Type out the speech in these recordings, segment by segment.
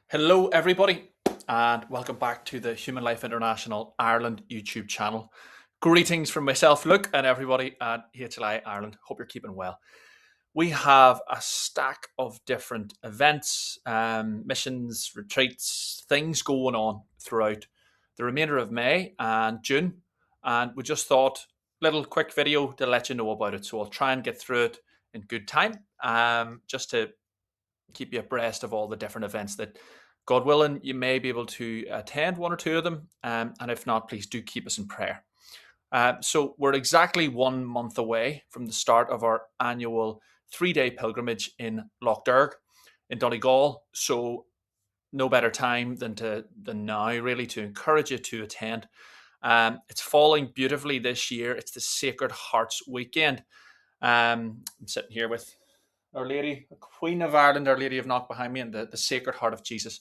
Hello, everybody, and welcome back to the Human Life International Ireland YouTube channel. Greetings from myself, Luke, and everybody at HLI Ireland. Hope you're keeping well. We have a stack of different events, missions, retreats, things going on throughout the remainder of May and June, and we just thought little quick video to let you know about it. So I'll try and get through it in good time, just to keep you abreast of all the different events that, God willing, you may be able to attend one or two of them. And if not, please do keep us in prayer. So we're exactly 1 month away from the start of our annual 3-day pilgrimage in Lough Derg in Donegal. So no better time than now, really, to encourage you to attend. It's falling beautifully this year. It's the Sacred Hearts weekend. I'm sitting here with Our Lady, the Queen of Ireland, Our Lady of Knock behind me, and the Sacred Heart of Jesus.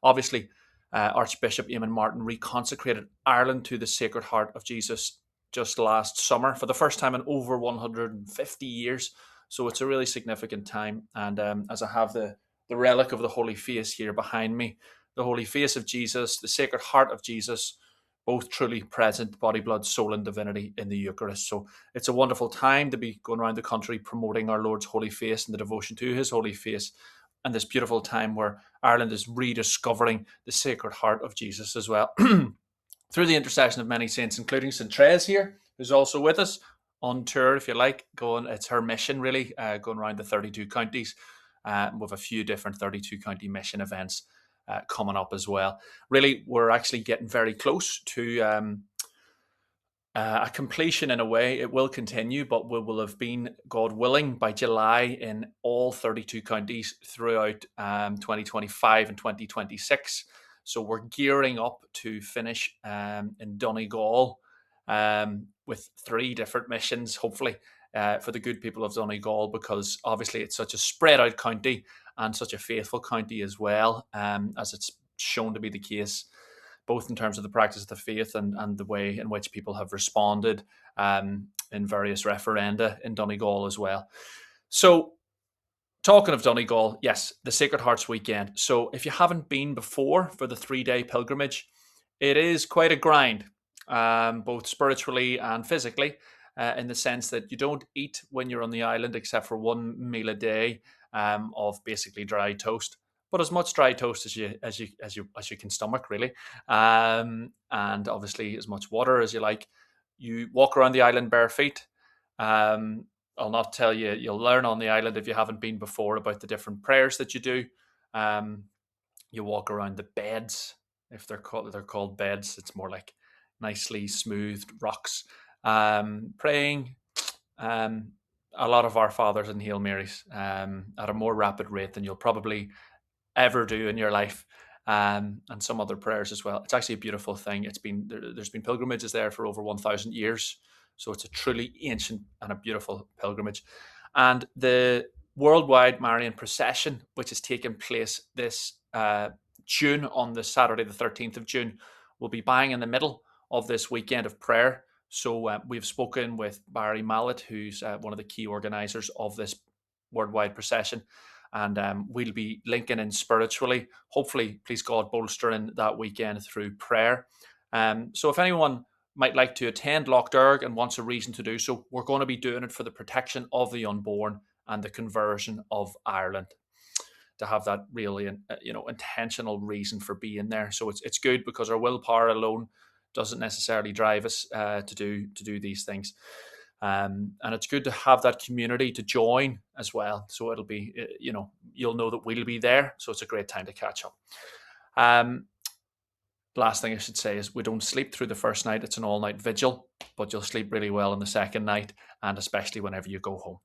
Obviously, Archbishop Eamon Martin reconsecrated Ireland to the Sacred Heart of Jesus just last summer for the first time in over 150 years. So it's a really significant time. And as I have the relic of the Holy Face here behind me, the Holy Face of Jesus, the Sacred Heart of Jesus, both truly present, body, blood, soul, and divinity in the Eucharist. So it's a wonderful time to be going around the country promoting our Lord's Holy Face and the devotion to his Holy Face, and this beautiful time where Ireland is rediscovering the Sacred Heart of Jesus as well. Through the intercession of many saints, including St. Therese here, who's also with us on tour, if you like. It's her mission, really, going around the 32 counties with a few different 32 county mission events coming up as well. Really, we're actually getting very close to a completion in a way. It will continue, but we will have been, God willing, by July in all 32 counties throughout 2025 and 2026. So we're gearing up to finish in Donegal with 3 different missions, hopefully, for the good people of Donegal, because obviously it's such a spread out county and such a faithful county as well, as it's shown to be the case, both in terms of the practice of the faith and the way in which people have responded in various referenda in Donegal as well. So, talking of Donegal, yes, the Sacred Hearts weekend. So, if you haven't been before for the 3-day pilgrimage, it is quite a grind, both spiritually and physically, in the sense that you don't eat when you're on the island except for one meal a day of basically dry toast, but as much dry toast as you can stomach, really, and obviously as much water as you like. You walk around the island bare feet. I'll not tell you. You'll learn on the island if you haven't been before about the different prayers that you do. Um, you walk around the beds, if they're called beds. It's more like nicely smoothed rocks, praying a lot of Our Fathers and Hail Marys at a more rapid rate than you'll probably ever do in your life, and some other prayers as well. It's actually a beautiful thing. There's been pilgrimages there for over 1,000 years, so it's a truly ancient and a beautiful pilgrimage. And the worldwide Marian procession, which is taking place this June, on the Saturday, the 13th of June, will be bang in the middle of this weekend of prayer. So we've spoken with Barry Mallet, who's one of the key organisers of this worldwide procession, and we'll be linking in spiritually, hopefully, please God, bolstering that weekend through prayer. So if anyone might like to attend Lough Derg and wants a reason to do so, we're going to be doing it for the protection of the unborn and the conversion of Ireland, to have that really intentional reason for being there. So it's good, because our willpower alone doesn't necessarily drive us to do these things. And it's good to have that community to join as well. So it'll be, you'll know that we'll be there. So it's a great time to catch up. Last thing I should say is we don't sleep through the first night. It's an all-night vigil, but you'll sleep really well on the second night, and especially whenever you go home.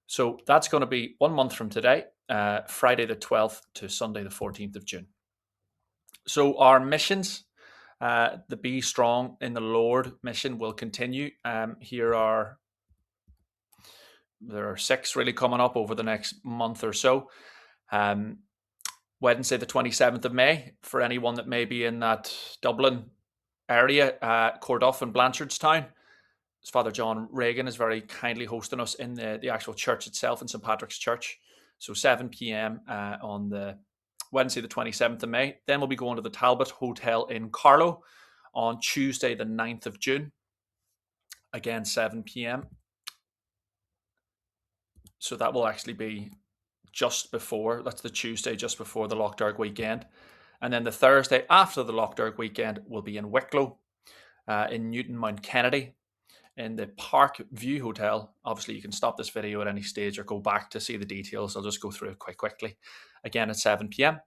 So that's going to be 1 month from today, Friday the 12th to Sunday the 14th of June. So our missions, the Be Strong in the Lord mission, will continue. There are 6 really coming up over the next month or so. Wednesday, the 27th of May, for anyone that may be in that Dublin area, Corduff and Blanchardstown. Father John Reagan is very kindly hosting us in the actual church itself, in St. Patrick's Church. So 7 p.m. on the Wednesday the 27th of May. Then we'll be going to the Talbot Hotel in Carlow on Tuesday the 9th of June. Again, 7 p.m. So that will actually be just before, that's the Tuesday just before the Lough Derg weekend. And then the Thursday after the Lough Derg weekend will be in Wicklow, in Newton Mount Kennedy, in the Park View Hotel. Obviously, you can stop this video at any stage or go back to see the details. I'll just go through it quite quickly. Again, at 7 p.m.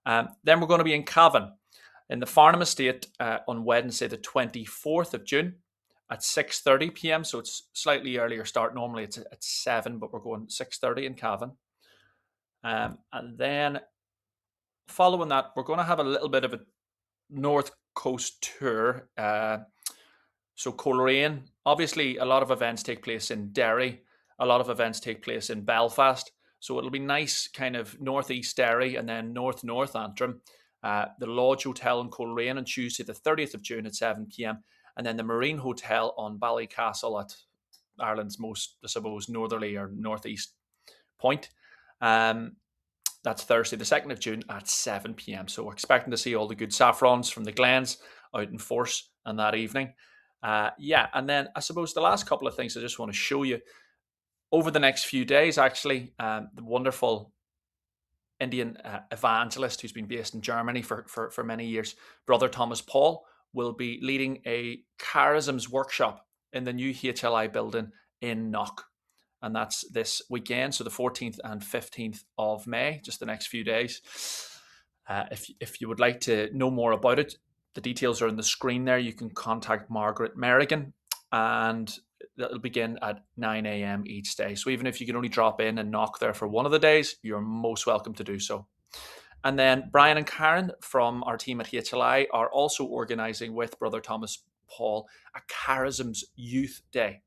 Then we're going to be in Cavan, in the Farnham Estate, on Wednesday, the 24th of June at 6:30 p.m. So it's slightly earlier start. Normally it's at 7, but we're going 6:30 in Cavan. And then following that, we're going to have a little bit of a North Coast tour. So Coleraine, obviously a lot of events take place in Derry. A lot of events take place in Belfast. So it'll be nice kind of northeast Derry and then north Antrim. The Lodge Hotel in Coleraine on Tuesday the 30th of June at 7 p.m. And then the Marine Hotel on Ballycastle at Ireland's most, I suppose, northerly or northeast point. That's Thursday the 2nd of June at 7 p.m. So we're expecting to see all the good saffrons from the Glens out in force on that evening. And then I suppose the last couple of things I just want to show you over the next few days, actually, the wonderful Indian evangelist who's been based in Germany for many years, Brother Thomas Paul, will be leading a Charisms Workshop in the new HLI building in Knock. And that's this weekend, so the 14th and 15th of May, just the next few days. If you would like to know more about it, the details are on the screen there. You can contact Margaret Merrigan, and that'll begin at 9 a.m. each day. So even if you can only drop in and knock there for one of the days, you're most welcome to do so. And then Brian and Karen from our team at HLI are also organising with Brother Thomas Paul a Charisms Youth Day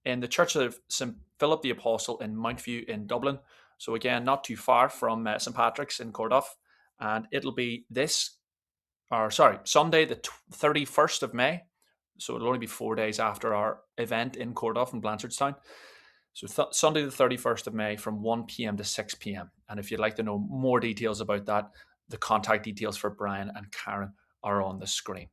in the Church of St. Philip the Apostle in Mountview in Dublin. So again, not too far from St. Patrick's in Cordoff. And it'll be Sunday the 31st of May. So it'll only be 4 days after our event in Cordoff in Blanchardstown. So Sunday the 31st of May from 1 p.m. to 6 p.m. And if you'd like to know more details about that, the contact details for Brian and Karen are on the screen.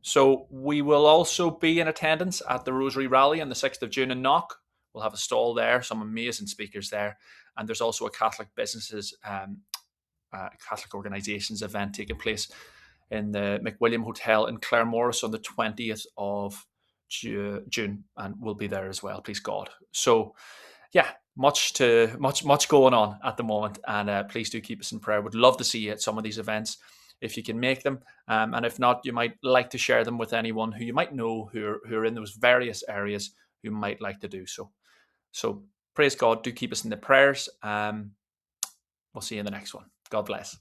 So we will also be in attendance at the Rosary Rally on the 6th of June in Knock. We'll have a stall there, some amazing speakers there. And there's also a Catholic businesses, Catholic organisations event taking place in the McWilliam Hotel in Claremorris on the 20th of June, and we'll be there as well, please God. So yeah, much going on at the moment, and please do keep us in prayer. Would love to see you at some of these events if you can make them, and if not, you might like to share them with anyone who you might know who are in those various areas who might like to do so. So praise God, do keep us in the prayers. We'll see you in the next one. God bless.